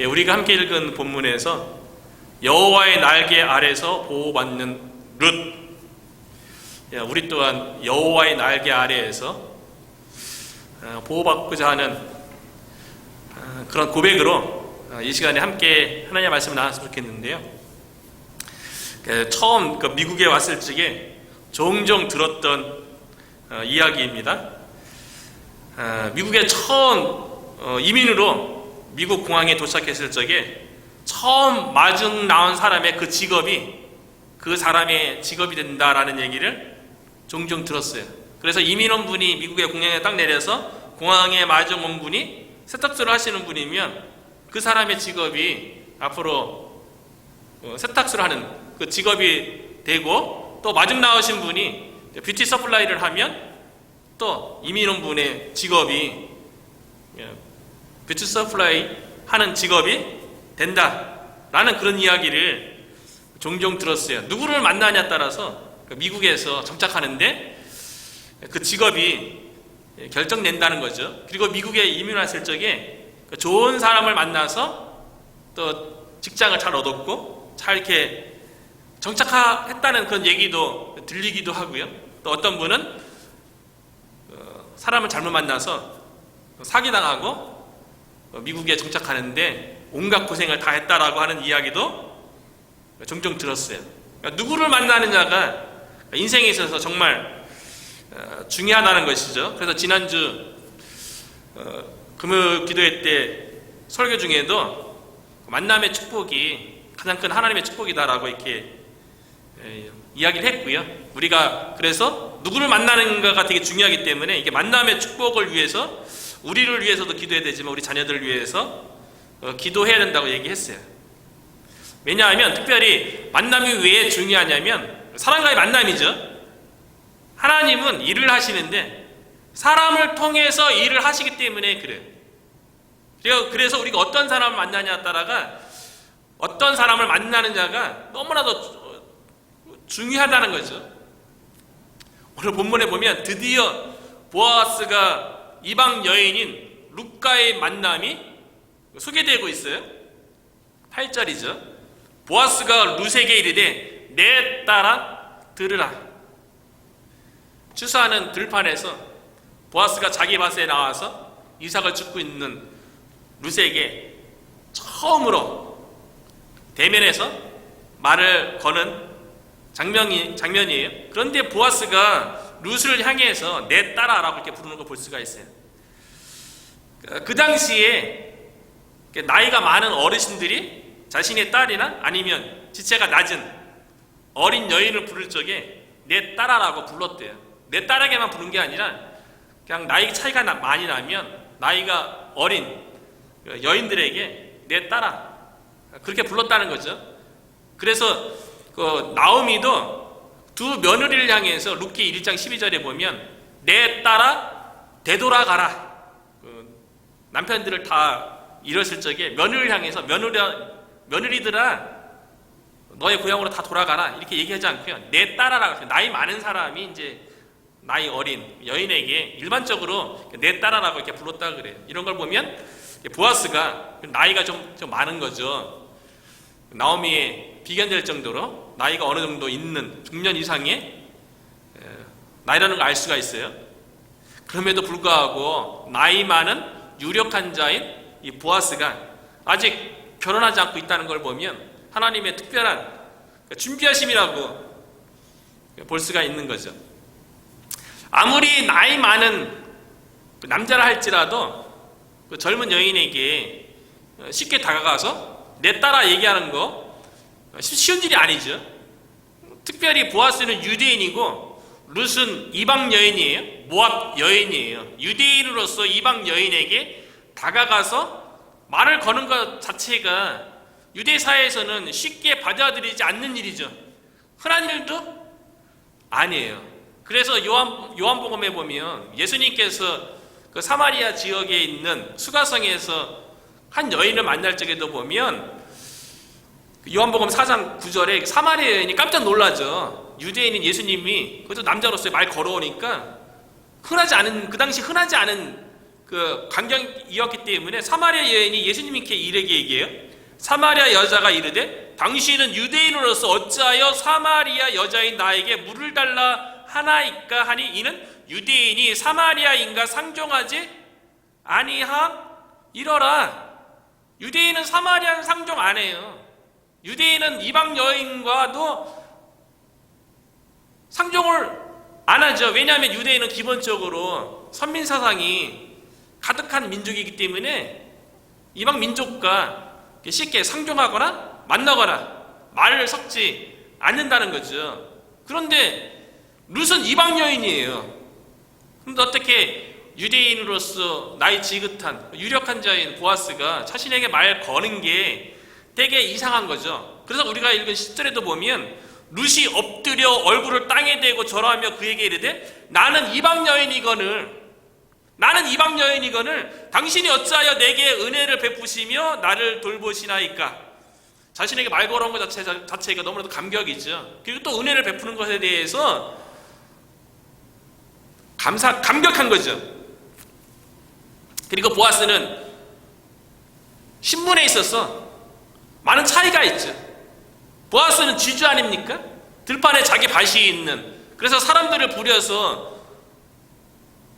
우리가 함께 읽은 본문에서 여호와의 날개 아래서 보호받는 룻, 우리 또한 여호와의 날개 아래에서 보호받고자 하는 그런 고백으로 이 시간에 함께 하나님의 말씀을 나눴으면 좋겠는데요. 처음 미국에 왔을 적에 종종 들었던 이야기입니다. 미국에 처음 이민으로 미국 공항에 도착했을 적에 처음 마중 나온 사람의 그 직업이 그 사람의 직업이 된다라는 얘기를 종종 들었어요. 그래서 이민원분이 미국의 공항에 딱 내려서 공항에 마중 온 분이 세탁소를 하시는 분이면 그 사람의 직업이 앞으로 세탁소를 하는 그 직업이 되고, 또 마중 나오신 분이 뷰티 서플라이를 하면 또 이민원분의 직업이 뷰티 서플라이 하는 직업이 된다라는 그런 이야기를 종종 들었어요. 누구를 만나냐에 따라서 미국에서 정착하는데 그 직업이 결정된다는 거죠. 그리고 미국에 이민 왔을 적에 좋은 사람을 만나서 또 직장을 잘 얻었고 잘 이렇게 정착했다는 그런 얘기도 들리기도 하고요. 또 어떤 분은 사람을 잘못 만나서 사기당하고 미국에 정착하는데 온갖 고생을 다 했다라고 하는 이야기도 종종 들었어요. 그러니까 누구를 만나느냐가 인생에 있어서 정말 중요하다는 것이죠. 그래서 지난주 금요 기도회 때 설교 중에도 만남의 축복이 가장 큰 하나님의 축복이다라고 이렇게 이야기를 했고요. 우리가 그래서 누구를 만나는가가 되게 중요하기 때문에 이게 만남의 축복을 위해서 우리를 위해서도 기도해야 되지만 우리 자녀들을 위해서 기도해야 된다고 얘기했어요. 왜냐하면 특별히 만남이 왜 중요하냐면 사람과의 만남이죠. 하나님은 일을 하시는데 사람을 통해서 일을 하시기 때문에 그래요. 그래서 우리가 어떤 사람을 만나냐에 따라가 어떤 사람을 만나느냐가 너무나도 중요하다는 거죠. 오늘 본문에 보면 드디어 보아스가 이방 여인인 룻과의 만남이 소개되고 있어요. 8절이죠. 보아스가 룻에게 이르되 내 딸아 들으라. 추수하는 들판에서 보아스가 자기 밭에 나와서 이삭을 줍고 있는 룻에게 처음으로 대면해서 말을 거는 장면이에요. 그런데 보아스가 룻을 향해서 내 딸아라고 이렇게 부르는 걸 볼 수가 있어요. 그 당시에 나이가 많은 어르신들이 자신의 딸이나 아니면 지체가 낮은 어린 여인을 부를 적에 내 딸아라고 불렀대요. 내 딸에게만 부른 게 아니라 그냥 나이 차이가 많이 나면 나이가 어린 여인들에게 내 딸아 그렇게 불렀다는 거죠. 그래서 나오미도 두 며느리를 향해서 룻기 1장 12절에 보면 내 딸아 되돌아가라. 남편들을 다 잃었을 적에 며느리를 향해서 며느리들아 너의 고향으로 다 돌아가라 이렇게 얘기하지 않고요. 내 딸아라고 나이 많은 사람이 이제 나이 어린 여인에게 일반적으로 내 딸아라고 이렇게 불렀다 그래요. 이런 걸 보면 보아스가 나이가 좀 많은 거죠. 나오미에 비견될 정도로 나이가 어느 정도 있는 중년 이상의 나이라는 걸 알 수가 있어요. 그럼에도 불구하고 나이 많은 유력한 자인 이 보아스가 아직 결혼하지 않고 있다는 걸 보면 하나님의 특별한 준비하심이라고 볼 수가 있는 거죠. 아무리 나이 많은 남자라 할지라도 그 젊은 여인에게 쉽게 다가가서 내 딸아 얘기하는 거 쉬운 일이 아니죠. 특별히 보아스는 유대인이고 룻은 이방 여인이에요. 모압 여인이에요. 유대인으로서 이방 여인에게 다가가서 말을 거는 것 자체가 유대 사회에서는 쉽게 받아들이지 않는 일이죠. 흔한 일도 아니에요. 그래서 요한복음에 보면 예수님께서 그 사마리아 지역에 있는 수가성에서 한 여인을 만날 적에도 보면 요한복음 4장 9절에 사마리아 여인이 깜짝 놀라죠. 유대인인 예수님이 그것도 남자로서 말 걸어오니까 그 당시 흔하지 않은 그 광경이었기 때문에 사마리아 여인이 예수님께 이르게 얘기해요. 사마리아 여자가 이르되 당신은 유대인으로서 어찌하여 사마리아 여자인 나에게 물을 달라 하나이까 하니 이는 유대인이 사마리아인과 상종하지 아니함 이러라. 유대인은 사마리아는 상종 안 해요. 유대인은 이방 여인과도 상종을 안 하죠. 왜냐하면 유대인은 기본적으로 선민 사상이 가득한 민족이기 때문에 이방 민족과 쉽게 상종하거나 만나거나 말을 섞지 않는다는 거죠. 그런데 룻은 이방 여인이에요. 그런데 어떻게 유대인으로서 나이 지긋한 유력한 자인 보아스가 자신에게 말 거는 게 되게 이상한 거죠. 그래서 우리가 읽은 10절에도 보면 룻이 엎드려 얼굴을 땅에 대고 절하며 그에게 이르되 나는 이방 여인이거늘 당신이 어찌하여 내게 은혜를 베푸시며 나를 돌보시나이까. 자신에게 말 걸어온 것 자체가 너무나도 감격이죠. 그리고 또 은혜를 베푸는 것에 대해서 감격한 거죠. 그리고 보아스는 신분에 있어서 많은 차이가 있죠. 보아스는 쥐주 아닙니까? 들판에 자기 밭이 있는, 그래서 사람들을 부려서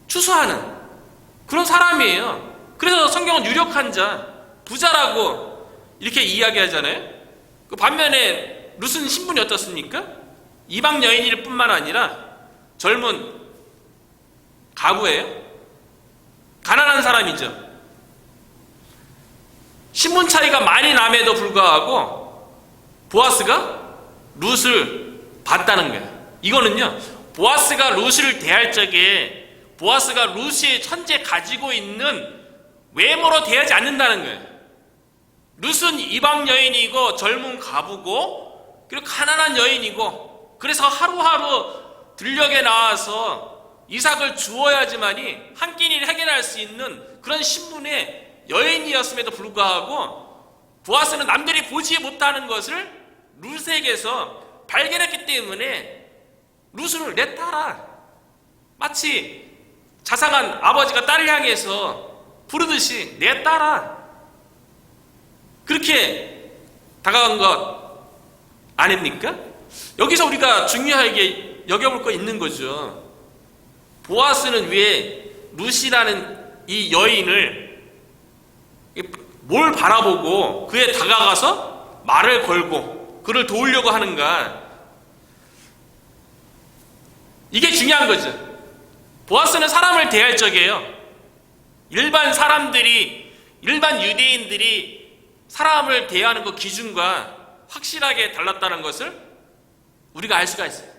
추수하는 그런 사람이에요. 그래서 성경은 유력한 자, 부자라고 이렇게 이야기하잖아요. 그 반면에 룻은 신분이 어떻습니까? 이방 여인일 뿐만 아니라 젊은 가부예요. 가난한 사람이죠. 신분 차이가 많이 남에도 불구하고 보아스가 룻을 봤다는 거예요. 이거는요, 보아스가 룻을 대할 적에 보아스가 룻이 천재 가지고 있는 외모로 대하지 않는다는 거예요. 룻은 이방 여인이고 젊은 가부고 그리고 가난한 여인이고, 그래서 하루하루 들녘에 나와서 이삭을 주어야지만이 한 끼니를 해결할 수 있는 그런 신분의 여인이었음에도 불구하고 보아스는 남들이 보지 못하는 것을 룻에게서 발견했기 때문에 룻을 내 딸아, 마치 자상한 아버지가 딸을 향해서 부르듯이 내 딸아, 그렇게 다가간 것 아닙니까? 여기서 우리가 중요하게 여겨볼 거 있는 거죠. 보아스는 왜 룻이라는 이 여인을 뭘 바라보고 그에 다가가서 말을 걸고 그를 도우려고 하는가? 이게 중요한 거죠. 보아스는 사람을 대할 적에요, 일반 유대인들이 사람을 대하는 그 기준과 확실하게 달랐다는 것을 우리가 알 수가 있어요.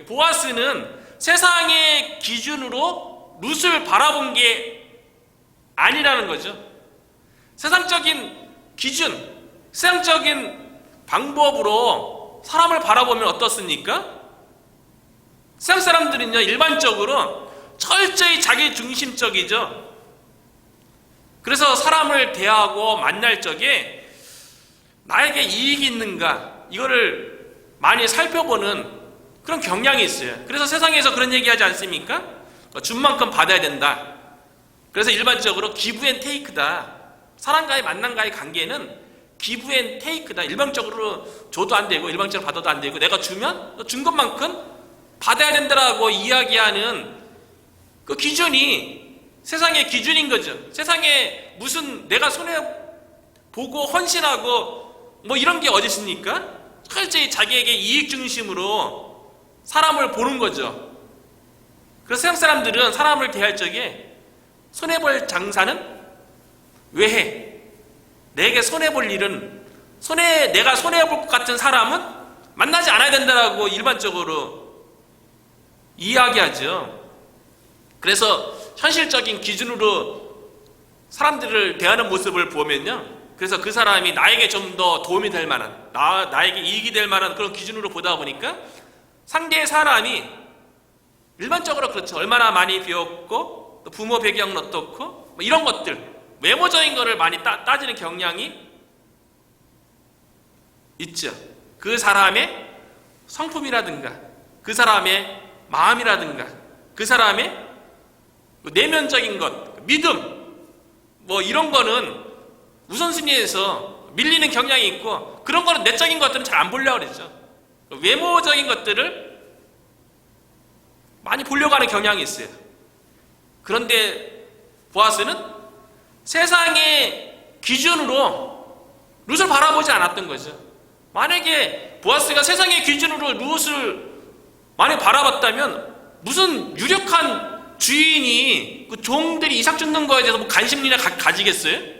보아스는 세상의 기준으로 룻을 바라본 게 아니라는 거죠. 세상적인 기준, 세상적인 방법으로 사람을 바라보면 어떻습니까? 세상 사람들은요, 일반적으로 철저히 자기 중심적이죠. 그래서 사람을 대하고 만날 적에 나에게 이익이 있는가, 이거를 많이 살펴보는 그런 경향이 있어요. 그래서 세상에서 그런 얘기하지 않습니까? 준 만큼 받아야 된다. 그래서 일반적으로 기브 앤 테이크다. 사람과의 만남과의 관계는 기브 앤 테이크다. 일방적으로 줘도 안 되고 일방적으로 받아도 안 되고, 내가 주면 준 것만큼 받아야 된다라고 이야기하는 그 기준이 세상의 기준인 거죠. 세상에 무슨 내가 손해보고 헌신하고 뭐 이런 게 어디 있습니까? 철저히 자기에게 이익 중심으로 사람을 보는 거죠. 그래서 세상 사람들은 사람을 대할 적에 손해볼 장사는 왜 해? 내게 손해볼 일은 내가 손해볼 것 같은 사람은 만나지 않아야 된다라고 일반적으로 이야기하죠. 그래서 현실적인 기준으로 사람들을 대하는 모습을 보면요, 그래서 그 사람이 나에게 좀 더 도움이 될 만한, 나에게 이익이 될 만한 그런 기준으로 보다 보니까 상대의 사람이 일반적으로 그렇죠. 얼마나 많이 배웠고 또 부모 배경은 어떻고 뭐 이런 것들, 외모적인 거를 많이 따지는 경향이 있죠. 그 사람의 성품이라든가 그 사람의 마음이라든가 그 사람의 내면적인 것, 믿음, 뭐 이런 거는 우선순위에서 밀리는 경향이 있고, 그런 거는 내적인 것들은 잘 안 보려고 그러죠. 외모적인 것들을 많이 보려고 하는 경향이 있어요. 그런데 보아스는 세상의 기준으로 룻을 바라보지 않았던 거죠. 만약에 보아스가 세상의 기준으로 룻을 만약 바라봤다면 무슨 유력한 주인이 그 종들이 이삭 줍는 거에 대해서 뭐 관심이나 가지겠어요?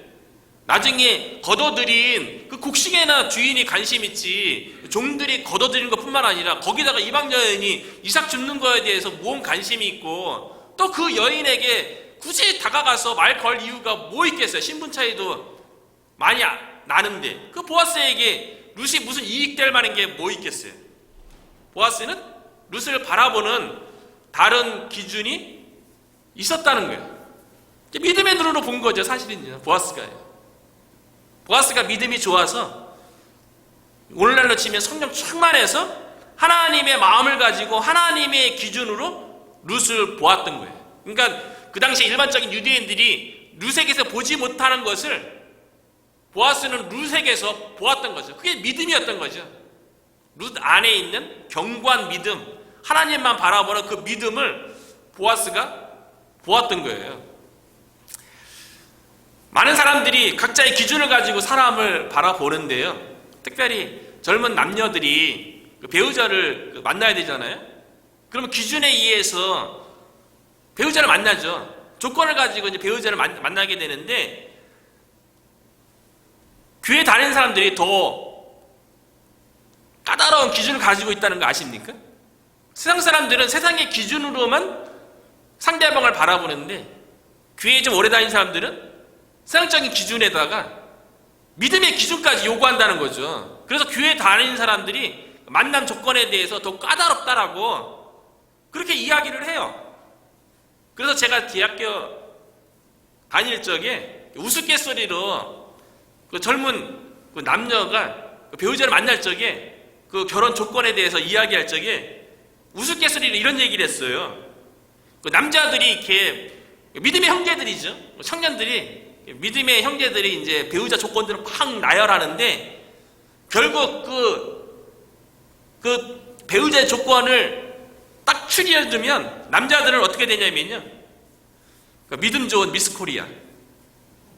나중에 거둬들인 그 곡식에나 주인이 관심 있지, 종들이 거둬들인 것뿐만 아니라 거기다가 이방 여인이 이삭 줍는 거에 대해서 뭔 관심이 있고, 또 그 여인에게 굳이 다가가서 말 걸 이유가 뭐 있겠어요? 신분 차이도 많이 나는데 그 보아스에게 룻이 무슨 이익될 만한 게 뭐 있겠어요? 보아스는 룻을 바라보는 다른 기준이 있었다는 거예요. 믿음의 눈으로 본 거죠, 사실은요. 보아스가 믿음이 좋아서, 오늘날로 치면 성령 충만해서 하나님의 마음을 가지고 하나님의 기준으로 룻을 보았던 거예요. 그러니까 그 당시 일반적인 유대인들이 룻에게서 보지 못하는 것을 보아스는 룻에게서 보았던 거죠. 그게 믿음이었던 거죠. 룻 안에 있는 견고한 믿음, 하나님만 바라보는 그 믿음을 보아스가 보았던 거예요. 많은 사람들이 각자의 기준을 가지고 사람을 바라보는데요, 특별히 젊은 남녀들이 배우자를 만나야 되잖아요. 그러면 기준에 의해서 배우자를 만나죠. 조건을 가지고 이제 배우자를 만나게 되는데, 교회 다니는 사람들이 더 까다로운 기준을 가지고 있다는 거 아십니까? 세상 사람들은 세상의 기준으로만 상대방을 바라보는데, 교회에 좀 오래 다닌 사람들은 세상적인 기준에다가 믿음의 기준까지 요구한다는 거죠. 그래서 교회 다니는 사람들이 만남 조건에 대해서 더 까다롭다라고 그렇게 이야기를 해요. 그래서 제가 대학교 다닐 적에 우스갯소리로 그 젊은 그 남녀가 배우자를 만날 적에 그 결혼 조건에 대해서 이야기할 적에 우스갯소리로 이런 얘기를 했어요. 그 남자들이 이렇게 믿음의 형제들이죠. 청년들이 믿음의 형제들이 이제 배우자 조건들을 막 나열하는데, 결국 그 배우자의 조건을 딱 추리해두면 남자들은 어떻게 되냐면요, 믿음 좋은 미스 코리아,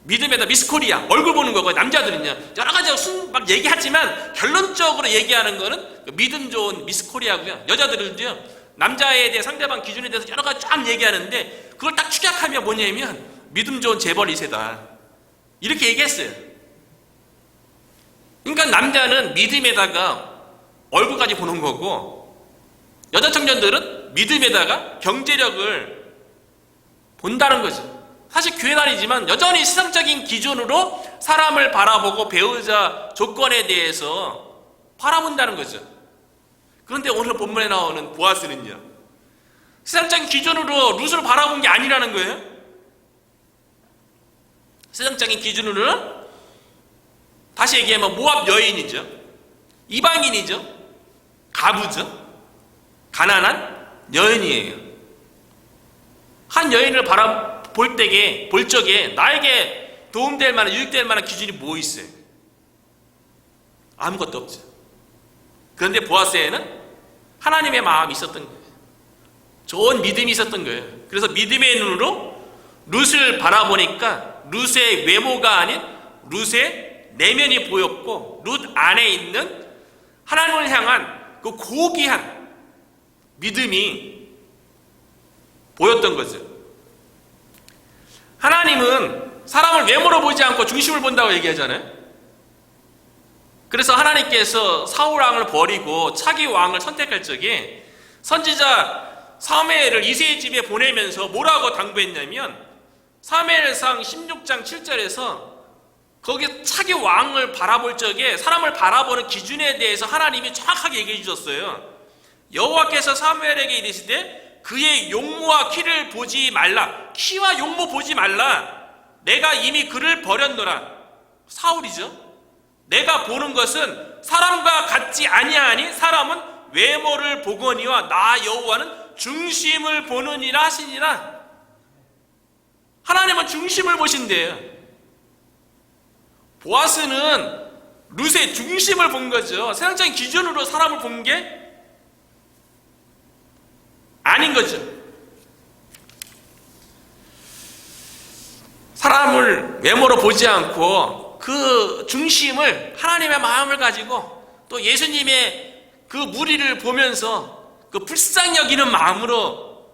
믿음에다 미스 코리아 얼굴 보는 거고, 남자들은요 여러 가지 막 얘기하지만 결론적으로 얘기하는 거는 믿음 좋은 미스 코리아고요. 여자들은요 남자에 대해 상대방 기준에 대해서 여러 가지 쫙 얘기하는데, 그걸 딱 축약하면 뭐냐면 믿음 좋은 재벌 2세다 이렇게 얘기했어요. 그러니까 남자는 믿음에다가 얼굴까지 보는 거고, 여자 청년들은 믿음에다가 경제력을 본다는 거죠. 사실 교회 다니지만 여전히 세상적인 기준으로 사람을 바라보고 배우자 조건에 대해서 바라본다는 거죠. 그런데 오늘 본문에 나오는 보아스는요, 세상적인 기준으로 룻을 바라본 게 아니라는 거예요. 세상적인 기준으로는 다시 얘기하면 모압 여인이죠. 이방인이죠. 가부죠. 가난한 여인이에요. 한 여인을 볼 적에 나에게 도움될 만한, 유익될 만한 기준이 뭐 있어요? 아무것도 없죠. 그런데 보아스에는 하나님의 마음이 있었던 거예요. 좋은 믿음이 있었던 거예요. 그래서 믿음의 눈으로 룻을 바라보니까 룻의 외모가 아닌 룻의 내면이 보였고, 룻 안에 있는 하나님을 향한 그 고귀한 믿음이 보였던 거죠. 하나님은 사람을 외모로 보지 않고 중심을 본다고 얘기하잖아요. 그래서 하나님께서 사울 왕을 버리고 차기 왕을 선택할 적에 선지자 사무엘을 이새의 집에 보내면서 뭐라고 당부했냐면, 사무엘상 16장 7절에서 거기 차기 왕을 바라볼 적에 사람을 바라보는 기준에 대해서 하나님이 정확하게 얘기해 주셨어요. 여호와께서 사무엘에게 이르시되 그의 용모와 키를 보지 말라. 키와 용모 보지 말라. 내가 이미 그를 버렸노라. 사울이죠. 내가 보는 것은 사람과 같지 아니하니 사람은 외모를 보거니와 나 여호와는 중심을 보느니라 하시니라. 하나님은 중심을 보신대요. 보아스는 룻의 중심을 본 거죠. 세상적인 기준으로 사람을 본 게 아닌 거죠. 사람을 외모로 보지 않고 그 중심을, 하나님의 마음을 가지고 또 예수님의 그 무리를 보면서 그 불쌍히 여기는 마음으로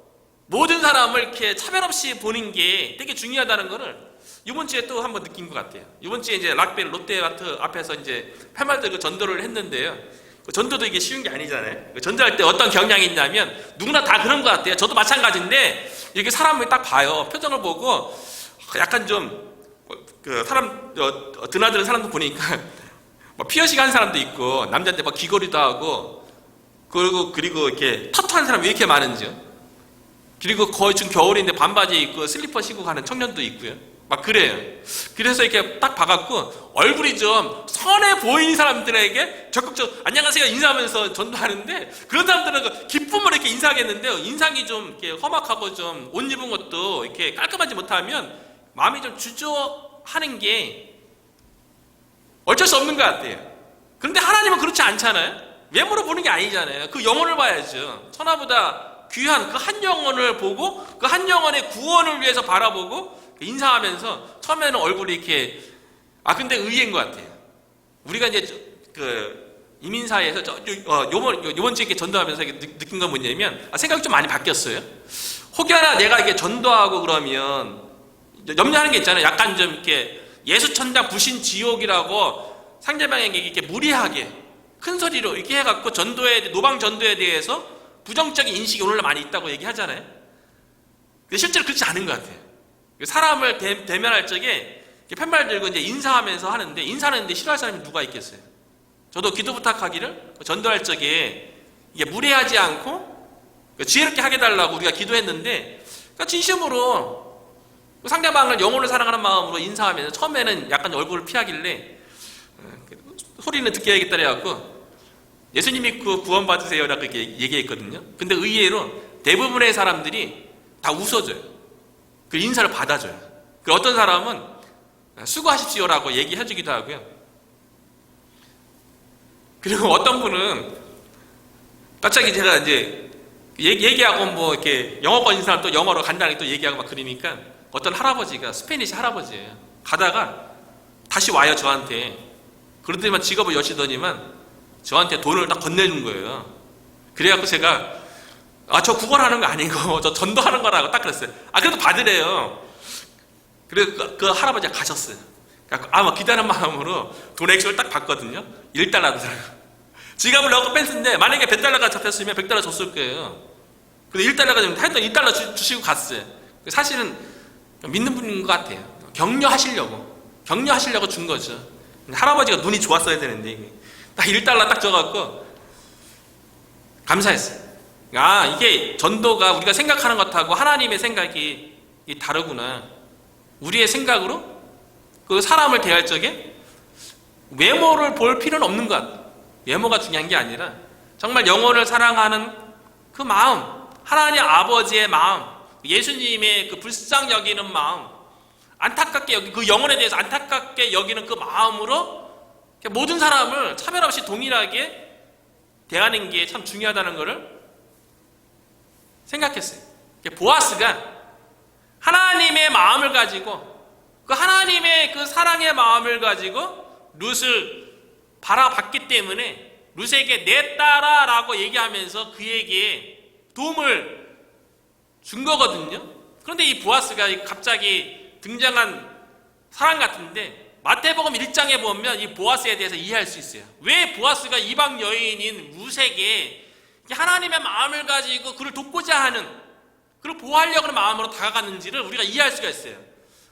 모든 사람을 이렇게 차별 없이 보는 게 되게 중요하다는 것을 이번 주에 또 한번 느낀 것 같아요. 이번 주에 이제 락벨 롯데마트 앞에서 이제 패말들 그 전도를 했는데요. 그 전도도 이게 쉬운 게 아니잖아요. 그 전도할 때 어떤 경향이 있냐면 누구나 다 그런 것 같아요. 저도 마찬가지인데 이렇게 사람을 딱 봐요. 표정을 보고 약간 좀 그 사람 드나드는 사람도 보니까 뭐 피어싱 한 사람도 있고 남자인데 막 귀걸이도 하고 그리고 이렇게 타투한 사람이 왜 이렇게 많은지요. 그리고 거의 지금 겨울인데 반바지 입고 슬리퍼 신고 가는 청년도 있고요. 막 그래요. 그래서 이렇게 딱 봐갖고 얼굴이 좀 선해 보이는 사람들에게 적극적으로 안녕하세요 인사하면서 전도하는데, 그런 사람들은 그 기쁨으로 이렇게 인사하겠는데요. 인상이 좀 이렇게 험악하고 좀 옷 입은 것도 이렇게 깔끔하지 못하면 마음이 좀 주저하는 게 어쩔 수 없는 것 같아요. 그런데 하나님은 그렇지 않잖아요. 외모로 보는 게 아니잖아요. 그 영혼을 봐야죠. 천하보다 귀한 그 한 영혼을 보고 그 한 영혼의 구원을 위해서 바라보고 인사하면서 처음에는 얼굴이 이렇게 근데 의외인 것 같아요. 우리가 이제 그 이민사회에서 요번 주에 이렇게 전도하면서 느낀 건 뭐냐면 생각이 좀 많이 바뀌었어요. 혹여나 내가 이렇게 전도하고 그러면 염려하는 게 있잖아요. 약간 좀 이렇게 예수천당 부신 지옥이라고 상대방에게 이렇게 무리하게 큰 소리로 이렇게 해갖고 노방 전도에 대해서 부정적인 인식이 오늘날 많이 있다고 얘기하잖아요. 근데 실제로 그렇지 않은 것 같아요. 사람을 대면할 적에 팻말 들고 이제 인사하면서 하는데, 인사하는데 싫어할 사람이 누가 있겠어요? 저도 기도 부탁하기를 전도할 적에 이게 무례하지 않고 지혜롭게 하게 달라고 우리가 기도했는데, 진심으로 상대방을 영혼을 사랑하는 마음으로 인사하면서 처음에는 약간 얼굴을 피하길래 소리는 듣게 해야겠다 그래갖고 예수님 믿고 구원받으세요 라고 이렇게 얘기했거든요. 근데 의외로 대부분의 사람들이 다 웃어줘요. 그 인사를 받아줘요. 그 어떤 사람은 수고하십시오라고 얘기해주기도 하고요. 그리고 어떤 분은 갑자기 제가 이제 얘기하고 뭐 이렇게 영어권인 사람 또 영어로 간단하게 또 얘기하고 막 그러니까 어떤 할아버지가 스페니시 할아버지예요. 가다가 다시 와요 저한테. 그러더니만 직업을 여시더니만 저한테 돈을 딱 건네준 거예요. 그래갖고 제가 저 구걸하는 거 아니고 저 전도하는 거라고 딱 그랬어요. 그래도 받으래요. 그래서 그 할아버지가 가셨어요. 막 기다리는 마음으로 돈 액수를 딱 받거든요. 1달러더라고요. 지갑을 넣고 뺐는데 만약에 100달러가 잡혔으면 100달러 줬을 거예요. 근데 1달러가 좀 하여튼 1달러 주시고 갔어요. 사실은 믿는 분인 것 같아요. 격려하시려고 준 거죠. 할아버지가 눈이 좋았어야 되는데 딱 1달러 딱 줘갖고 감사했어요. 이게 전도가 우리가 생각하는 것하고 하나님의 생각이 다르구나. 우리의 생각으로 그 사람을 대할 적에 외모를 볼 필요는 없는 것 같아요. 외모가 중요한 게 아니라 정말 영혼을 사랑하는 그 마음, 하나님 아버지의 마음, 예수님의 그 불쌍히 여기는 마음, 안타깝게 여기 그 영혼에 대해서 안타깝게 여기는 그 마음으로 모든 사람을 차별 없이 동일하게 대하는 게 참 중요하다는 것을 생각했어요. 보아스가 하나님의 마음을 가지고 그 하나님의 그 사랑의 마음을 가지고 룻을 바라봤기 때문에 룻에게 내 딸아라고 얘기하면서 그에게 도움을 준 거거든요. 그런데 이 보아스가 갑자기 등장한 사람 같은데 마태복음 1장에 보면 이 보아스에 대해서 이해할 수 있어요. 왜 보아스가 이방 여인인 룻에게 하나님의 마음을 가지고 그를 돕고자 하는, 그를 보호하려고 하는 마음으로 다가갔는지를 우리가 이해할 수가 있어요.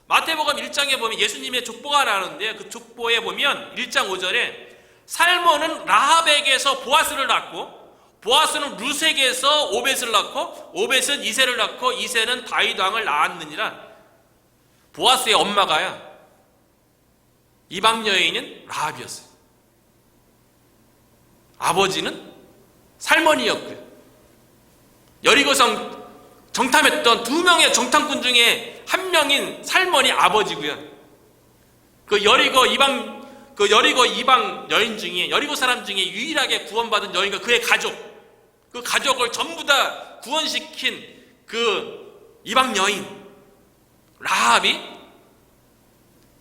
마태복음 1장에 보면 예수님의 족보가 나오는데 그 족보에 보면 1장 5절에 살몬은 라합에게서 보아스를 낳고 보아스는 룻에게서 오벳을 낳고 오벳은 이새를 낳고 이새는 다윗 왕을 낳았느니라. 보아스의 엄마가요 이방 여인인 라합이었어요. 아버지는 살몬이었고요. 여리고성 정탐했던 2명의 정탐꾼 중에 한 명인 살몬이 아버지고요. 그 여리고 이방 여인 중에, 여리고 사람 중에 유일하게 구원받은 여인과 그의 가족, 그 가족을 전부 다 구원시킨 그 이방 여인 라합이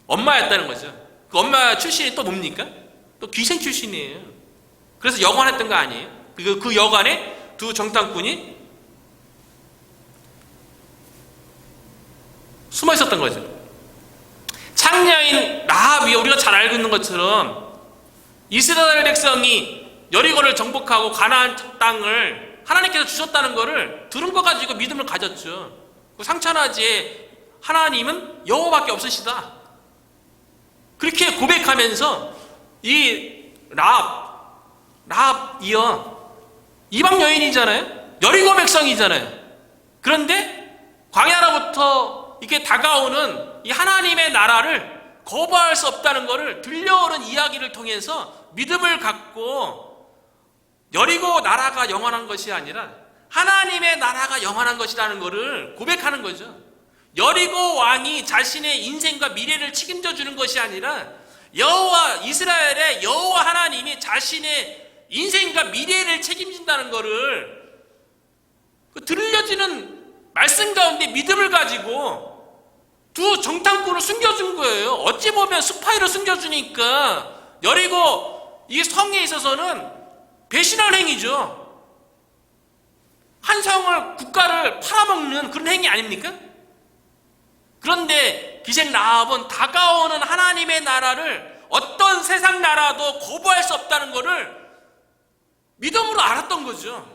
엄마였다는 거죠. 그 엄마 출신이 또 뭡니까? 또 귀생 출신이에요. 그래서 여관했던 거 아니에요? 그 여관에 두 정탐꾼이 숨어 있었던 거죠. 창녀인 라합이 우리가 잘 알고 있는 것처럼 이스라엘 백성이 여리고를 정복하고 가나안 땅을 하나님께서 주셨다는 것을 들은 거 가지고 믿음을 가졌죠. 상천하지에 하나님은 여호와밖에 없으시다. 그렇게 고백하면서 이 라합이요, 이방 여인이잖아요. 여리고 백성이잖아요. 그런데 광야로부터 이렇게 다가오는 이 하나님의 나라를 거부할 수 없다는 것을 들려오는 이야기를 통해서 믿음을 갖고 여리고 나라가 영원한 것이 아니라 하나님의 나라가 영원한 것이라는 것을 고백하는 거죠. 여리고 왕이 자신의 인생과 미래를 책임져 주는 것이 아니라 여호와, 이스라엘의 여호와 하나님이 자신의 인생과 미래를 책임진다는 것을 들려지는 말씀 가운데 믿음을 가지고 두 정탐꾼을 숨겨준 거예요. 어찌 보면 스파이로 숨겨주니까 여리고 이 성에 있어서는 배신한 행위죠. 한 성을, 국가를 팔아먹는 그런 행위 아닙니까? 그런데 기생 라합은 다가오는 하나님의 나라를 어떤 세상 나라도 거부할 수 없다는 것을 믿음으로 알았던 거죠.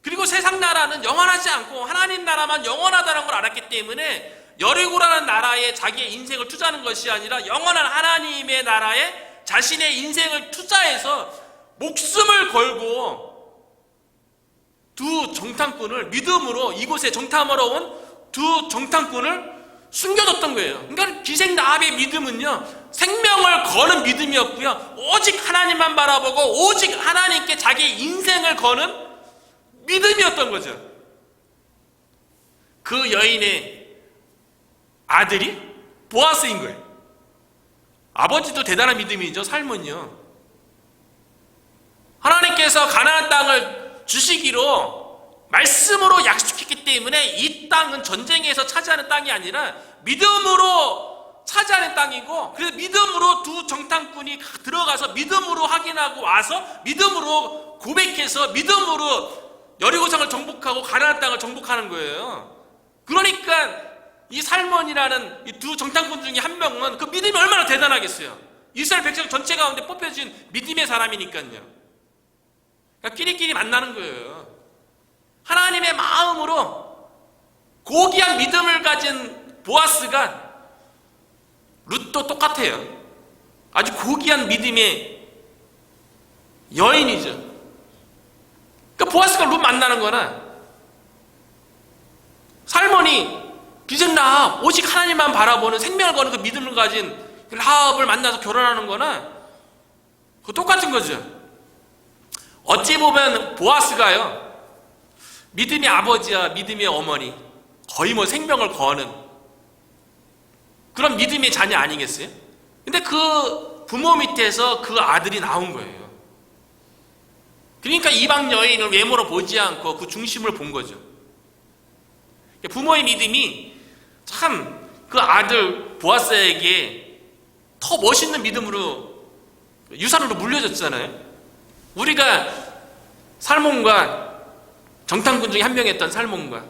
그리고 세상 나라는 영원하지 않고 하나님 나라만 영원하다는 걸 알았기 때문에 여리고라는 나라에 자기의 인생을 투자하는 것이 아니라 영원한 하나님의 나라에 자신의 인생을 투자해서 목숨을 걸고 두 정탐꾼을 믿음으로 이곳에 정탐하러 온 두 정탐꾼을 숨겨뒀던 거예요. 그러니까 기생 라합의 믿음은요, 생명을 거는 믿음이었고요, 오직 하나님만 바라보고 오직 하나님께 자기의 인생을 거는 믿음이었던 거죠. 그 여인의 아들이 보아스인 거예요. 아버지도 대단한 믿음이죠. 삶은요, 하나님께서 가나안 땅을 주시기로 말씀으로 약속했기 때문에 이 땅은 전쟁에서 차지하는 땅이 아니라 믿음으로 차지하는 땅이고, 그래서 믿음으로 두 정탐꾼이 들어가서 믿음으로 확인하고 와서 믿음으로 고백해서 믿음으로 여리고성을 정복하고 가나안 땅을 정복하는 거예요. 그러니까 이 살몬이라는 이 두 정탐꾼 중에 한 명은 그 믿음이 얼마나 대단하겠어요. 이스라엘 백성 전체 가운데 뽑혀진 믿음의 사람이니까요. 그러니까 끼리끼리 만나는 거예요. 하나님의 마음으로 고귀한 믿음을 가진 보아스가, 룻도 똑같아요. 아주 고귀한 믿음의 여인이죠. 그러니까 보아스가 룻 만나는 거나, 살몬이 기생 라합, 오직 하나님만 바라보는 생명을 거는 그 믿음을 가진 라합을 만나서 결혼하는 거나 그 똑같은 거죠. 어찌 보면 보아스가요, 믿음의 아버지와 믿음의 어머니, 거의 뭐 생명을 거는 그런 믿음의 자녀 아니겠어요? 근데 그 부모 밑에서 그 아들이 나온 거예요. 그러니까 이방 여인을 외모로 보지 않고 그 중심을 본 거죠. 부모의 믿음이 참 그 아들 보아스에게 더 멋있는 믿음으로 유산으로 물려졌잖아요. 우리가 살몬과 정탐꾼 중에 한 명이었던 살몬과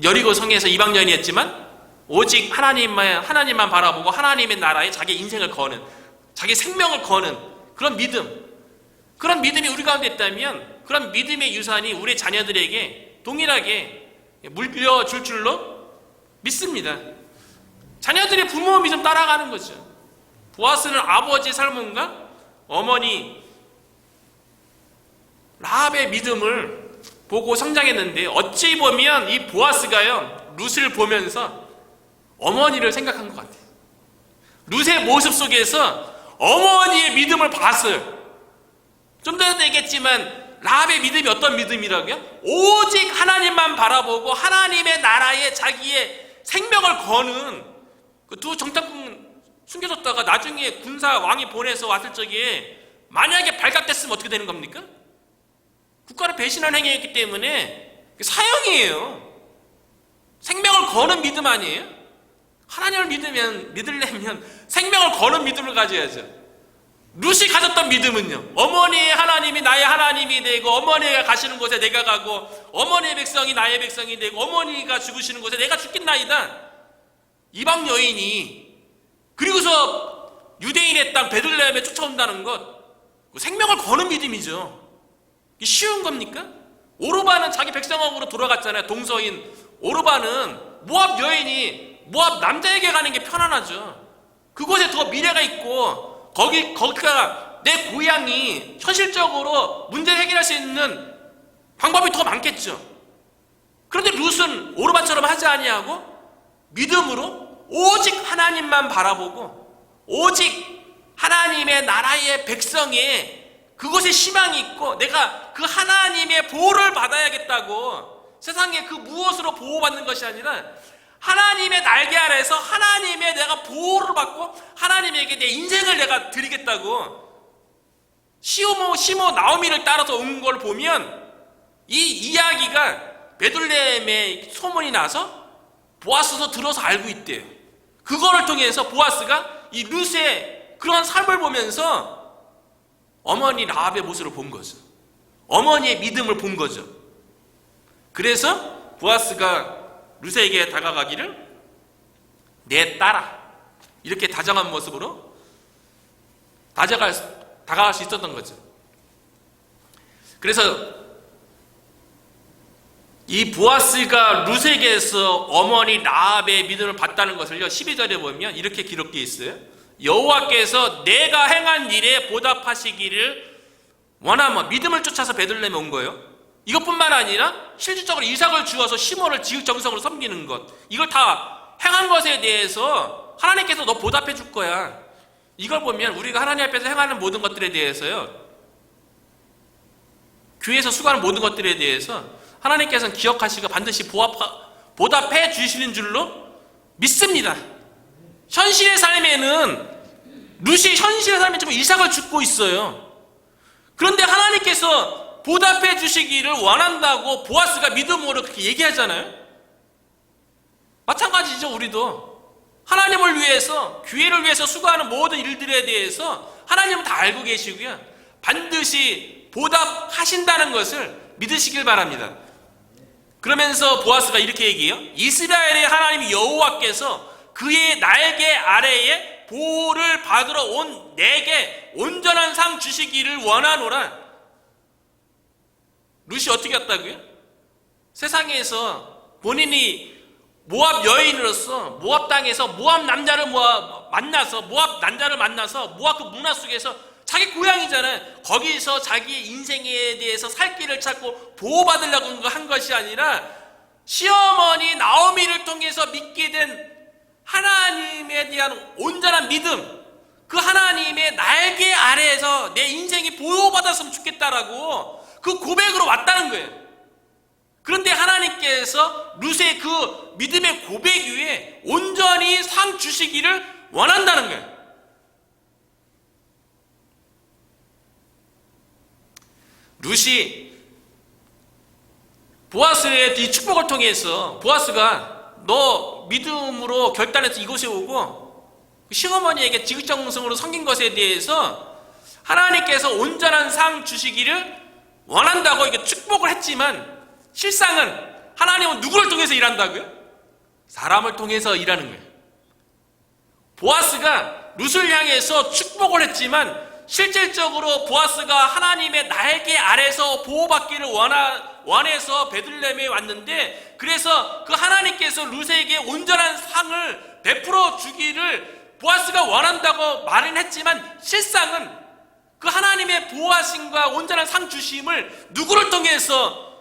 여리고 성에서 이방 여인이었지만 오직 하나님만 바라보고 하나님의 나라에 자기 인생을 거는, 자기 생명을 거는 그런 믿음이 우리 가운데 있다면 그런 믿음의 유산이 우리 자녀들에게 동일하게 물려줄 줄로 믿습니다. 자녀들의 부모 믿음 따라가는 거죠. 보아스는 아버지 살몬과 어머니 라합의 믿음을 보고 성장했는데, 어찌 보면 이 보아스가요, 룻을 보면서 어머니를 생각한 것 같아요. 룻의 모습 속에서 어머니의 믿음을 봤어요. 좀 전에도 얘기했지만 라합의 믿음이 어떤 믿음이라고요? 오직 하나님만 바라보고 하나님의 나라에 자기의 생명을 거는 그 두 정탐꾼 숨겨뒀다가 나중에 군사 왕이 보내서 왔을 적에 만약에 발각됐으면 어떻게 되는 겁니까? 국가를 배신한 행위였기 때문에 사형이에요. 생명을 거는 믿음 아니에요? 하나님을 믿으려면 생명을 거는 믿음을 가져야죠. 룻이 가졌던 믿음은요, 어머니의 하나님이 나의 하나님이 되고, 어머니가 가시는 곳에 내가 가고, 어머니의 백성이 나의 백성이 되고, 어머니가 죽으시는 곳에 내가 죽겠나이다. 이방 여인이 그리고서 유대인의 땅 베들레헴에 쫓아온다는 것, 생명을 거는 믿음이죠. 이게 쉬운 겁니까? 오르바는 자기 백성하고로 돌아갔잖아요. 동서인 오르바는 모압 여인이 모압 남자에게 가는 게 편안하죠. 그곳에 더 미래가 있고 거기가 내 고향이 현실적으로 문제를 해결할 수 있는 방법이 더 많겠죠. 그런데 룻은 오르바처럼 하지 아니하고 믿음으로 오직 하나님만 바라보고 오직 하나님의 나라의 백성에 그곳에 희망이 있고 내가 그 하나님의 보호를 받아야겠다고, 세상에 그 무엇으로 보호받는 것이 아니라 하나님의 날개 아래에서 하나님의 내가 보호를 받고 하나님에게 내 인생을 내가 드리겠다고 시모 나오미를 따라서 온 걸 보면 이 이야기가 베들레헴에 소문이 나서 보아스도 들어서 알고 있대요. 그거를 통해서 보아스가 이 룻의 그런 삶을 보면서 어머니 라합의 모습을 본 거죠. 어머니의 믿음을 본 거죠. 그래서 보아스가 룻에게 다가가기를 내 딸아, 이렇게 다정한 모습으로 다가갈 수 있었던 거죠. 그래서 이 보아스가 룻에게서 어머니 라합의 믿음을 받다는 것을요, 12절에 보면 이렇게 기록되어 있어요. 여호와께서 내가 행한 일에 보답하시기를 원하며 믿음을 쫓아서 베들레헴에 온 거예요. 이것뿐만 아니라 실질적으로 이삭을 주어서 시므온을 지극정성으로 섬기는 것, 이걸 다 행한 것에 대해서 하나님께서 너 보답해 줄 거야. 이걸 보면 우리가 하나님 앞에서 행하는 모든 것들에 대해서요, 교회에서 수고하는 모든 것들에 대해서 하나님께서는 기억하시고 반드시 보답해 주시는 줄로 믿습니다. 현실의 삶에는 룻이 현실의 삶에 지금 이삭을 죽고 있어요. 그런데 하나님께서 보답해 주시기를 원한다고 보아스가 믿음으로 그렇게 얘기하잖아요. 마찬가지죠. 우리도 하나님을 위해서, 교회를 위해서 수고하는 모든 일들에 대해서 하나님은 다 알고 계시고요, 반드시 보답하신다는 것을 믿으시길 바랍니다. 그러면서 보아스가 이렇게 얘기해요. 이스라엘의 하나님 여호와께서 그의 날개 아래에 보호를 받으러 온 내게 온전한 상 주시기를 원하노라. 룻이 어떻게 했다고요? 세상에서 본인이 모압 여인으로서 모압 땅에서 모압 남자를 만나서 모압 그 문화 속에서 자기 고향이잖아요. 거기서 자기의 인생에 대해서 살 길을 찾고 보호받으려고 한 것이 아니라 시어머니 나오미를 통해서 믿게 된 하나님에 대한 온전한 믿음, 그 하나님의 날개 아래에서 내 인생이 보호받았으면 좋겠다라고 그 고백으로 왔다는 거예요. 그런데 하나님께서 룻의 그 믿음의 고백 위에 온전히 상 주시기를 원한다는 거예요. 룻이 보아스의 이 축복을 통해서 보아스가 너 믿음으로 결단해서 이곳에 오고 시어머니에게 지극정성으로 섬긴 것에 대해서 하나님께서 온전한 상 주시기를 원한다고 이게 축복을 했지만, 실상은 하나님은 누구를 통해서 일한다고요? 사람을 통해서 일하는 거예요. 보아스가 룻을 향해서 축복을 했지만 실질적으로 보아스가 하나님의 날개 아래서 보호받기를 원해서 베들레헴에 왔는데, 그래서 그 하나님께서 룻에게 온전한 상을 베풀어 주기를 보아스가 원한다고 말은 했지만, 실상은 그 하나님의 보호하심과 온전한 상 주심을 누구를 통해서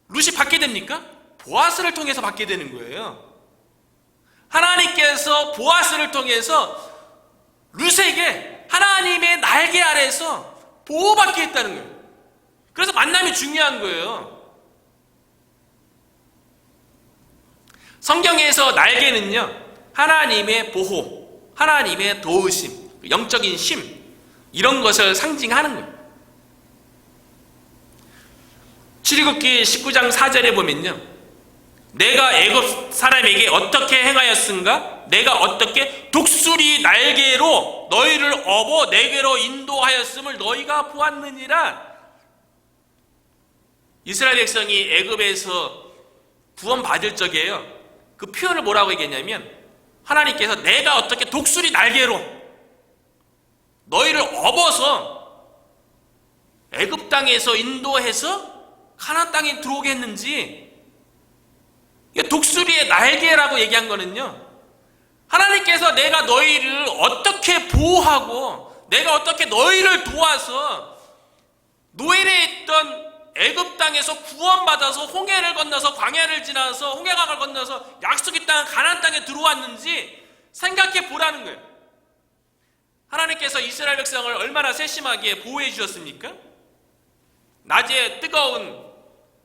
룻이 받게 됩니까? 보아스를 통해서 받게 되는 거예요. 하나님께서 보아스를 통해서 룻에게 하나님의 날개 아래에서 보호받게 했다는 거예요. 그래서 만남이 중요한 거예요. 성경에서 날개는요, 하나님의 보호, 하나님의 도우심, 영적인 심, 이런 것을 상징하는 거예요. 출애굽기 19장 4절에 보면요, 내가 애굽 사람에게 어떻게 행하였은가? 내가 어떻게 독수리 날개로 너희를 업어 내게로 인도하였음을 너희가 보았느니라. 이스라엘 백성이 애굽에서 구원받을 적에요, 그 표현을 뭐라고 얘기했냐면, 하나님께서 내가 어떻게 독수리 날개로 너희를 업어서 애굽 땅에서 인도해서 가나안 땅에 들어오게 했는지, 독수리의 날개라고 얘기한 거는요, 하나님께서 내가 너희를 어떻게 보호하고 내가 어떻게 너희를 도와서 노예에 있던 애굽 땅에서 구원받아서 홍해를 건너서 광야를 지나서 홍해강을 건너서 약속의 땅 가나안 땅에 들어왔는지 생각해 보라는 거예요. 하나님께서 이스라엘 백성을 얼마나 세심하게 보호해 주셨습니까? 낮에 뜨거운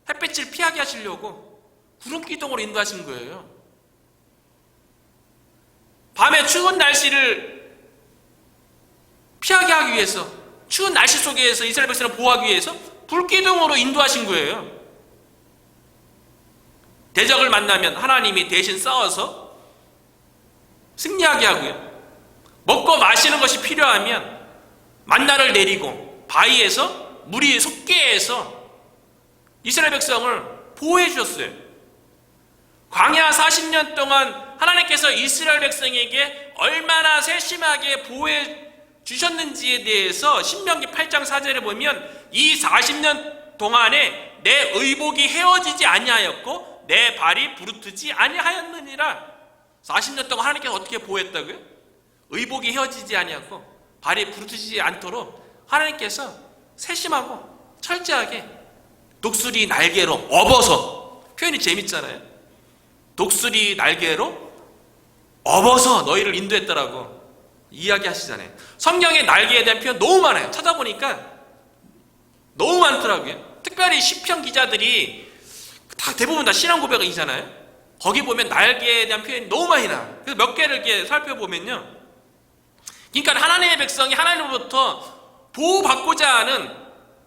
햇빛을 피하게 하시려고 구름 기둥으로 인도하신 거예요. 밤에 추운 날씨를 피하게 하기 위해서, 추운 날씨 속에서 이스라엘 백성을 보호하기 위해서 불기둥으로 인도하신 거예요. 대적을 만나면 하나님이 대신 싸워서 승리하게 하고요, 먹고 마시는 것이 필요하면 만나를 내리고 바위에서 물이 솟게 해서 이스라엘 백성을 보호해 주셨어요. 광야 40년 동안 하나님께서 이스라엘 백성에게 얼마나 세심하게 보호해 주셨는지에 대해서 신명기 8장 4절에 보면, 이 40년 동안에 내 의복이 헤어지지 아니하였고 내 발이 부르트지 아니하였느니라. 40년 동안 하나님께서 어떻게 보호했다고요? 의복이 헤어지지 아니하고 발이 부르트지 않도록 하나님께서 세심하고 철저하게 독수리 날개로 업어서, 표현이 재밌잖아요. 독수리 날개로 업어서 너희를 인도했더라고 이야기하시잖아요. 성경에 날개에 대한 표현 너무 많아요. 찾아보니까 너무 많더라고요. 특별히 시편 기자들이 다 대부분 다 신앙 고백이잖아요. 거기 보면 날개에 대한 표현이 너무 많이 나와요. 그래서 몇 개를 이렇게 살펴보면요, 그러니까 하나님의 백성이 하나님으로부터 보호받고자 하는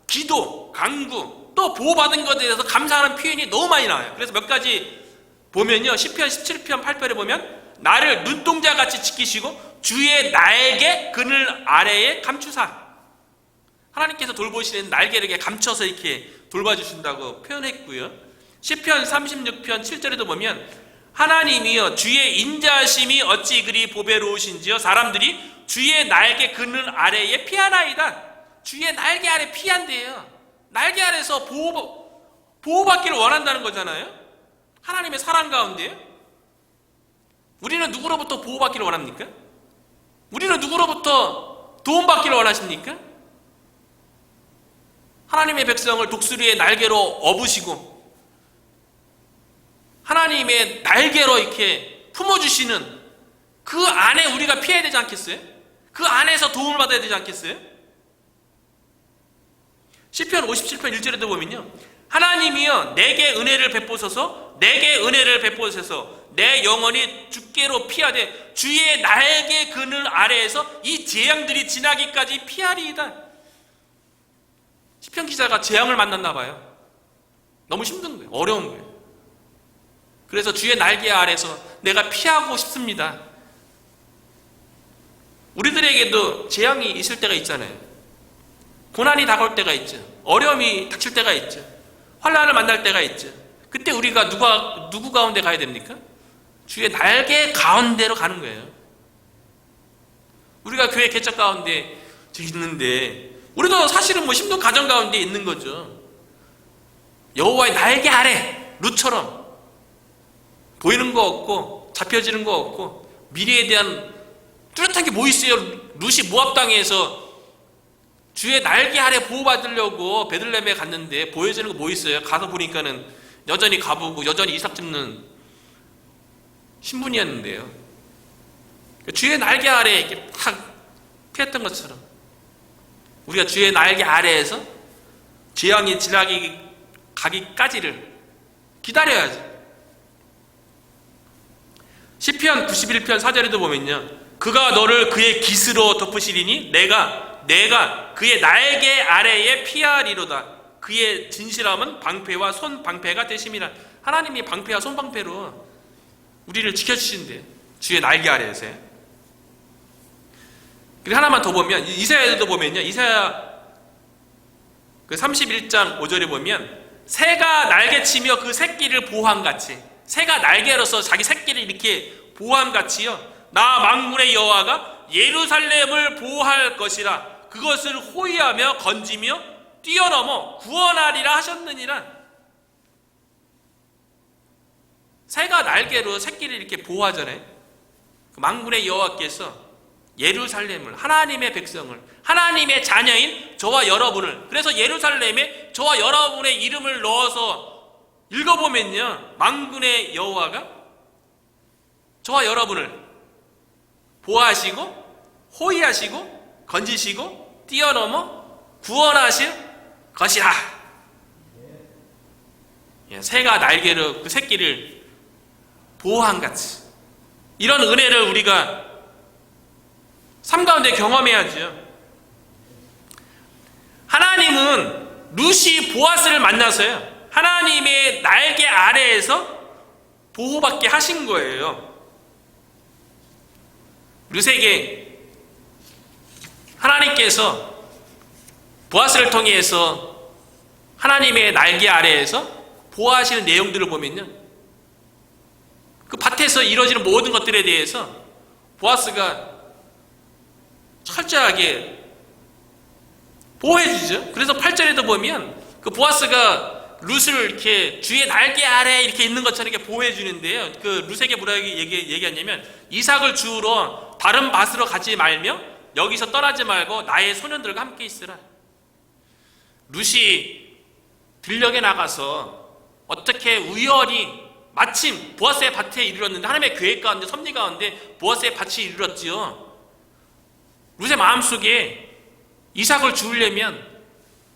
기도, 간구, 또 보호받은 것에 대해서 감사하는 표현이 너무 많이 나와요. 그래서 몇 가지 보면요, 시편 17편 8절에 보면, 나를 눈동자같이 지키시고 주의 날개 그늘 아래에 감추사. 하나님께서 돌보시는 날개를 이렇게 감춰서 이렇게 돌봐주신다고 표현했고요. 시편 36편 7절에도 보면, 하나님이여 주의 인자심이 어찌 그리 보배로우신지요, 사람들이 주의 날개 그늘 아래에 피하나이다. 주의 날개 아래 피한대요. 날개 아래서 보호받기를 원한다는 거잖아요. 하나님의 사랑 가운데요. 우리는 누구로부터 보호받기를 원합니까? 우리는 누구로부터 도움받기를 원하십니까? 하나님의 백성을 독수리의 날개로 업으시고 하나님의 날개로 이렇게 품어주시는 그 안에 우리가 피해야 되지 않겠어요? 그 안에서 도움을 받아야 되지 않겠어요? 시편 57편 1절에도 보면요, 하나님이여 내게 은혜를 베푸소서, 내게 은혜를 베푸소서, 내 영혼이 주께로 피하되 주의 날개 그늘 아래에서 이 재앙들이 지나기까지 피하리이다. 시편 기자가 재앙을 만났나 봐요. 너무 힘든 거예요. 어려운 거예요. 그래서 주의 날개 아래서 내가 피하고 싶습니다. 우리들에게도 재앙이 있을 때가 있잖아요. 고난이 다가올 때가 있죠. 어려움이 닥칠 때가 있죠. 환난을 만날 때가 있죠. 그때 우리가 누구 가운데 가야 됩니까? 주의 날개 가운데로 가는 거예요. 우리가 교회 개척 가운데 있는데 우리도 사실은 힘든 가정 가운데 있는 거죠. 여호와의 날개 아래 룻처럼 보이는 거 없고 잡혀지는 거 없고 미래에 대한 뚜렷한 게 뭐 있어요? 룻이 모압 땅에서 주의 날개 아래 보호받으려고 베들레헴에 갔는데 보여지는 거 뭐 있어요? 가서 보니까는 여전히 가보고 여전히 이삭 줍는 신분이었는데요. 주의 날개 아래 이렇게 탁 피했던 것처럼 우리가 주의 날개 아래에서 재앙이 가기까지를 기다려야죠. 시편 91편 4절에도 보면요, 그가 너를 그의 깃으로 덮으시리니 내가 그의 날개 아래에 피하리로다. 그의 진실함은 방패와 손방패가 되심이라. 하나님이 방패와 손방패로 우리를 지켜주신대요, 주의 날개 아래에서. 그리고 하나만 더 보면 이사야에도 보면요, 이사야 그 31장 5절에 보면 새가 날개치며 그 새끼를 보호함같이, 새가 날개로서 자기 새끼를 이렇게 보호함같이요, 나 만군의 여호와가 예루살렘을 보호할 것이라. 그것을 호위하며 건지며 뛰어넘어 구원하리라 하셨느니라. 새가 날개로 새끼를 이렇게 보호하잖아요. 만군의 여호와께서 예루살렘을, 하나님의 백성을, 하나님의 자녀인 저와 여러분을, 그래서 예루살렘에 저와 여러분의 이름을 넣어서 읽어보면요, 만군의 여호와가 저와 여러분을 보호하시고 호위하시고 건지시고 뛰어넘어 구원하실 것이라. 새가 날개로 그 새끼를 보호함같이, 이런 은혜를 우리가 삶 가운데 경험해야죠. 하나님은 루시 보아스를 만나서요, 하나님의 날개 아래에서 보호받게 하신 거예요. 루세에게 하나님께서 보아스를 통해서 하나님의 날개 아래에서 보호하시는 내용들을 보면요, 그 밭에서 이루어지는 모든 것들에 대해서 보아스가 철저하게 보호해주죠. 그래서 8절에도 보면 그 보아스가 룻을 이렇게 주의 날개 아래 이렇게 있는 것처럼 이렇게 보호해주는데요, 그 룻에게 뭐라고 얘기하냐면, 이삭을 주우러 다른 밭으로 가지 말며 여기서 떠나지 말고 나의 소년들과 함께 있으라. 룻이 들녘에 나가서 어떻게 우연히 마침 보아스의 밭에 이르렀는데, 하나님의 계획 가운데 섭리 가운데 보아스의 밭이 이르렀지요. 룻의 마음속에 이삭을 주우려면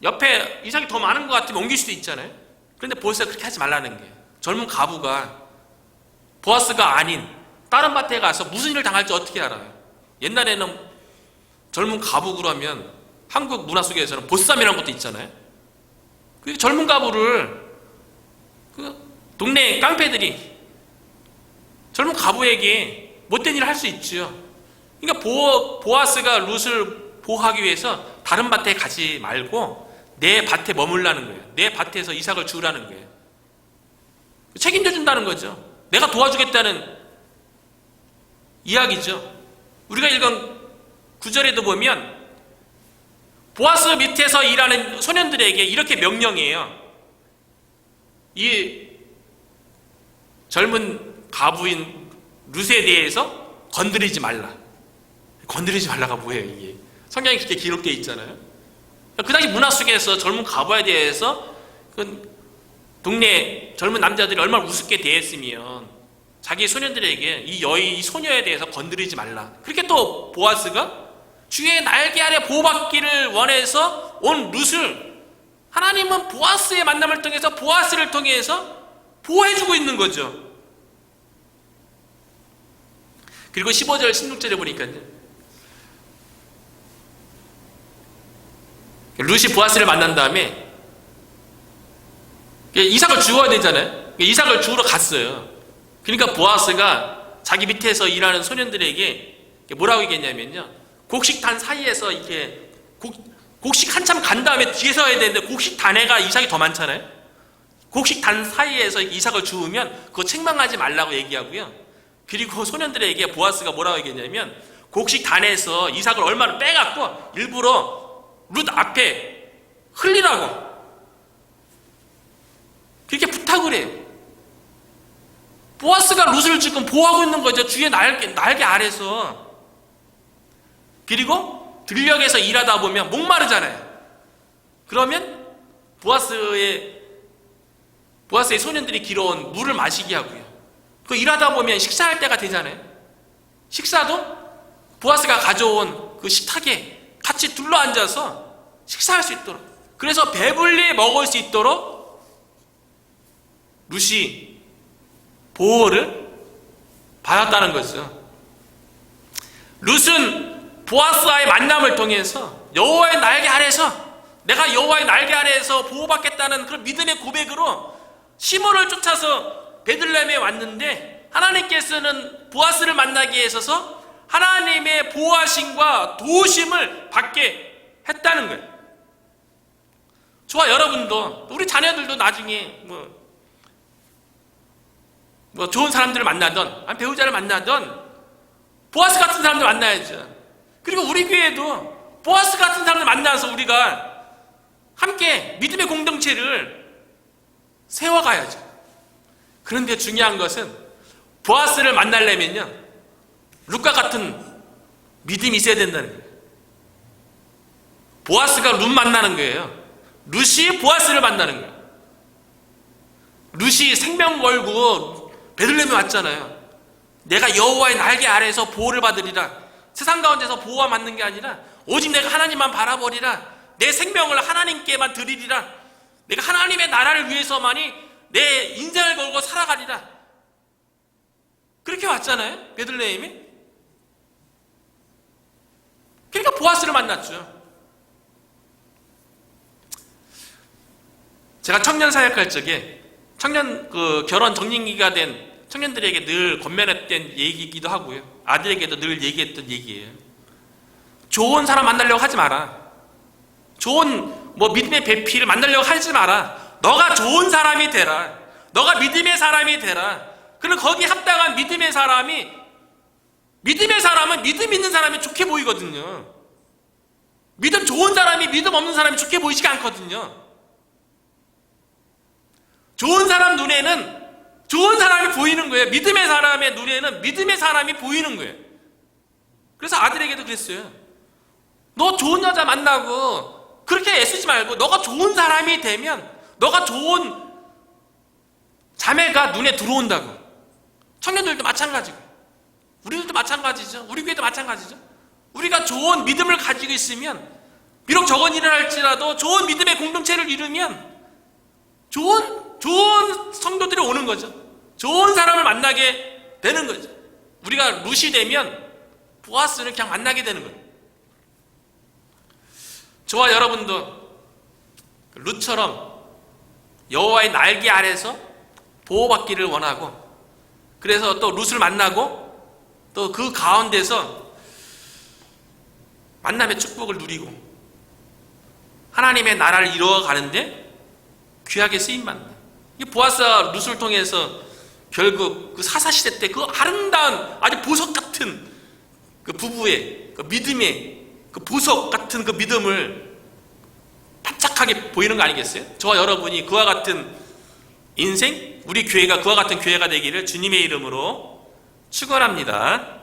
옆에 이삭이 더 많은 것 같으면 옮길 수도 있잖아요. 그런데 보아스가 그렇게 하지 말라는 거예요. 젊은 과부가 보아스가 아닌 다른 밭에 가서 무슨 일을 당할지 어떻게 알아요? 옛날에는 젊은 과부 그러면 한국 문화 속에서는 보쌈이라는 것도 있잖아요. 그 젊은 과부를 그 동네 깡패들이 젊은 과부에게 못된 일을 할 수 있죠. 그러니까 보아스가 룻을 보호하기 위해서 다른 밭에 가지 말고 내 밭에 머물라는 거예요. 내 밭에서 이삭을 주우라는 거예요. 책임져 준다는 거죠. 내가 도와주겠다는 이야기죠. 우리가 읽은 9절에도 보면 보아스 밑에서 일하는 소년들에게 이렇게 명령해요. 이 젊은 과부인 룻에 대해서 건드리지 말라. 건드리지 말라가 뭐예요, 이게? 성경에 그렇게 기록되어 있잖아요. 그 당시 문화 속에서 젊은 과부에 대해서 그 동네 젊은 남자들이 얼마나 우습게 대했으면 자기 소년들에게 이 소녀에 대해서 건드리지 말라. 그렇게 또 보아스가 주의 날개 아래 보호받기를 원해서 온 룻을 하나님은 보아스의 만남을 통해서 보아스를 통해서 보호해주고 있는 거죠. 그리고 15절 16절에 보니까요, 룻이 보아스를 만난 다음에 이삭을 주워야 되잖아요. 이삭을 주우러 갔어요. 그러니까 보아스가 자기 밑에서 일하는 소년들에게 뭐라고 얘기했냐면요, 곡식단 사이에서 이렇게 곡식 한참 간 다음에 뒤에서 해야 되는데 곡식단에가 이삭이 더 많잖아요. 곡식단 사이에서 이삭을 주우면 그거 책망하지 말라고 얘기하고요. 그리고 소년들에게 보아스가 뭐라고 얘기했냐면, 곡식단에서 이삭을 얼마나 빼갖고 일부러 룻 앞에 흘리라고 그렇게 부탁을 해요. 보아스가 룻을 지금 보호하고 있는 거죠. 주의 날개 아래서. 그리고 들녘에서 일하다 보면 목마르잖아요. 그러면 보아스의 소년들이 길어온 물을 마시게 하고요. 그 일하다 보면 식사할 때가 되잖아요. 식사도 보아스가 가져온 그 식탁에 같이 둘러앉아서 식사할 수 있도록, 그래서 배불리 먹을 수 있도록 룻이 보호를 받았다는 거죠. 룻은 보아스와의 만남을 통해서 여호와의 날개 아래에서 내가 여호와의 날개 아래에서 보호받겠다는 그런 믿음의 고백으로 시몬을 쫓아서 베들레헴에 왔는데, 하나님께서는 보아스를 만나기 위해 있어서 하나님의 보호하심과 도우심을 받게 했다는 거예요. 저와 여러분도, 우리 자녀들도 나중에 뭐 좋은 사람들을 만나던, 아니 배우자를 만나던 보아스 같은 사람들 만나야죠. 그리고 우리 교회도 보아스 같은 사람들 만나서 우리가 함께 믿음의 공동체를 세워가야죠. 그런데 중요한 것은 보아스를 만나려면요, 룻과 같은 믿음이 있어야 된다는 거예요. 보아스가 룻 만나는 거예요. 룻이 보아스를 만나는 거예요. 룻이 생명 걸고 베들레헴에 왔잖아요. 내가 여호와의 날개 아래에서 보호를 받으리라. 세상 가운데서 보호와 받는 게 아니라 오직 내가 하나님만 바라보리라. 내 생명을 하나님께만 드리리라. 내가 하나님의 나라를 위해서만이 내 인생을 걸고 살아가리라. 그렇게 왔잖아요, 베들레헴이. 그러니까 보아스를 만났죠. 제가 청년 사역할 적에 결혼 정년기가 된 청년들에게 늘 권면했던 얘기이기도 하고요, 아들에게도 늘 얘기했던 얘기예요. 좋은 사람 만나려고 하지 마라. 좋은 믿음의 배필을 만나려고 하지 마라. 너가 좋은 사람이 되라. 너가 믿음의 사람이 되라. 그럼 거기 합당한 믿음의 사람은 믿음 있는 사람이 좋게 보이거든요. 믿음 좋은 사람이 믿음 없는 사람이 좋게 보이지가 않거든요. 좋은 사람 눈에는 좋은 사람이 보이는 거예요. 믿음의 사람의 눈에는 믿음의 사람이 보이는 거예요. 그래서 아들에게도 그랬어요. 너 좋은 여자 만나고 그렇게 애쓰지 말고 너가 좋은 사람이 되면 너가 좋은 자매가 눈에 들어온다고. 청년들도 마찬가지고 우리들도 마찬가지죠. 우리 교회도 마찬가지죠. 우리가 좋은 믿음을 가지고 있으면 비록 적은 일을 할지라도 좋은 믿음의 공동체를 이루면 좋은 성도들이 오는 거죠. 좋은 사람을 만나게 되는 거죠. 우리가 룻이 되면 보아스를 그냥 만나게 되는 거예요. 저와 여러분도 룻처럼 여호와의 날개 아래서 보호받기를 원하고, 그래서 또 룻을 만나고 또 그 가운데서 만남의 축복을 누리고 하나님의 나라를 이루어가는데 귀하게 쓰임받는다. 이 보아스와 룻을 통해서 결국 그 사사시대 때 그 아름다운 아주 보석 같은 그 부부의 그 믿음의 그 보석 같은 그 믿음을 반짝하게 보이는 거 아니겠어요? 저와 여러분이 그와 같은 인생, 우리 교회가 그와 같은 교회가 되기를 주님의 이름으로 축원합니다.